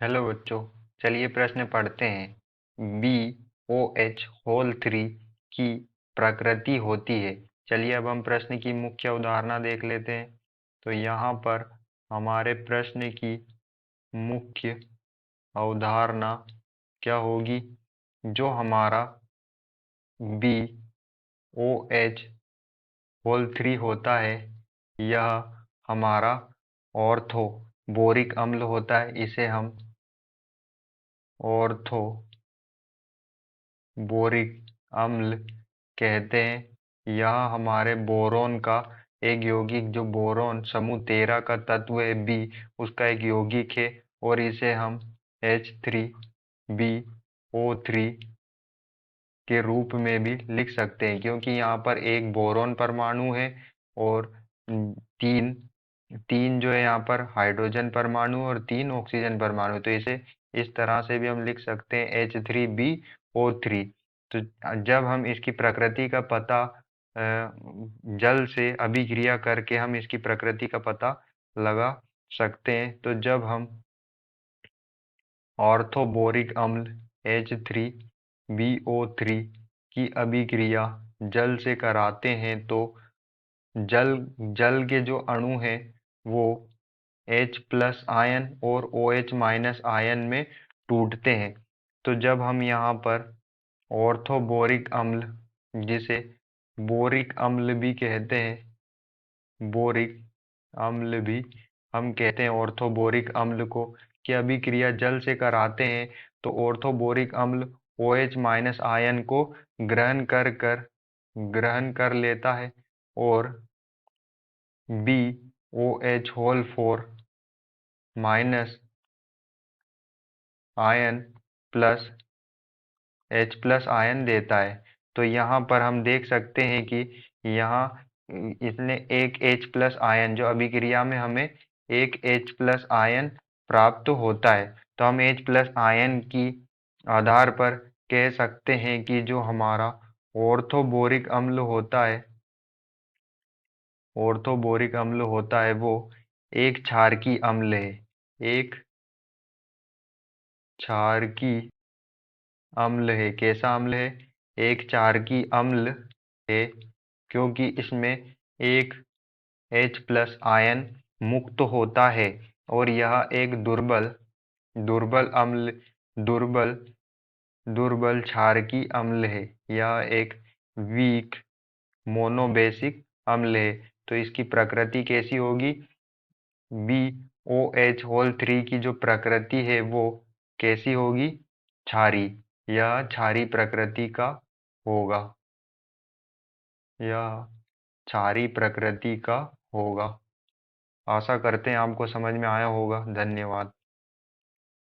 Hello बच्चों, चलिए प्रश्न पढ़ते हैं। B O H whole three की प्रकृति होती है। चलिए अब हम प्रश्न की मुख्य अवधारणा देख लेते हैं। तो यहाँ पर हमारे प्रश्न की मुख्य अवधारणा क्या होगी? जो हमारा B O H whole three होता है, यह हमारा ऑर्थो बोरिक अम्ल होता है। इसे हम ऑर्थो बोरिक अम्ल कहते हैं। यह हमारे बोरोन का एक यौगिक, जो बोरोन समूह 13 का तत्व है बी, उसका एक यौगिक है। और इसे हम H3BO3 के रूप में भी लिख सकते हैं, क्योंकि यहाँ पर एक बोरोन परमाणु है और तीन तीन जो है यहाँ पर हाइड्रोजन परमाणु और 3 ऑक्सीजन परमाणु। तो इसे इस तरह से भी हम लिख सकते हैं H3BO3। तो जब हम इसकी प्रकृति का पता जल से अभिक्रिया करके हम इसकी प्रकृति का पता लगा सकते हैं। तो जब हम ऑर्थोबोरिक अम्ल H3BO3 की अभिक्रिया जल से कराते हैं, तो जल जल के जो अणु हैं वो H प्लस आयन और OH माइनस आयन में टूटते हैं। तो जब हम यहाँ पर ऑर्थोबोरिक अम्ल, जिसे बोरिक अम्ल भी कहते हैं, बोरिक अम्ल भी हम कहते हैं ऑर्थोबोरिक अम्ल को, की अभिक्रिया जल से कराते हैं, तो ऑर्थोबोरिक अम्ल OH माइनस आयन को ग्रहण कर लेता है और BOH whole 4 minus ion plus H plus ion देता है। तो यहाँ पर हम देख सकते हैं कि यहाँ इसने एक H प्लस आयन, जो अभिक्रिया में हमें एक H प्लस आयन प्राप्त होता है। तो हम H प्लस आयन की आधार पर कह सकते हैं कि जो हमारा ऑर्थोबोरिक अम्ल होता है, ऑर्थोबोरिक अम्ल होता है वो एक क्षारकी अम्ल है। एक क्षारकी अम्ल है। कैसा अम्ल है? एक क्षारकी अम्ल है, क्योंकि इसमें एक H प्लस आयन मुक्त होता है और यह एक दुर्बल अम्ल दुर्बल दुर्बल क्षारकी अम्ल है। यह एक वीक मोनोबेसिक अम्ल है। तो इसकी प्रकृति कैसी होगी? BOH होल 3 की जो प्रकृति है वो कैसी होगी? क्षारी। यह क्षारी प्रकृति का होगा। यह क्षारी प्रकृति का होगा। आशा करते हैं आपको समझ में आया होगा। धन्यवाद।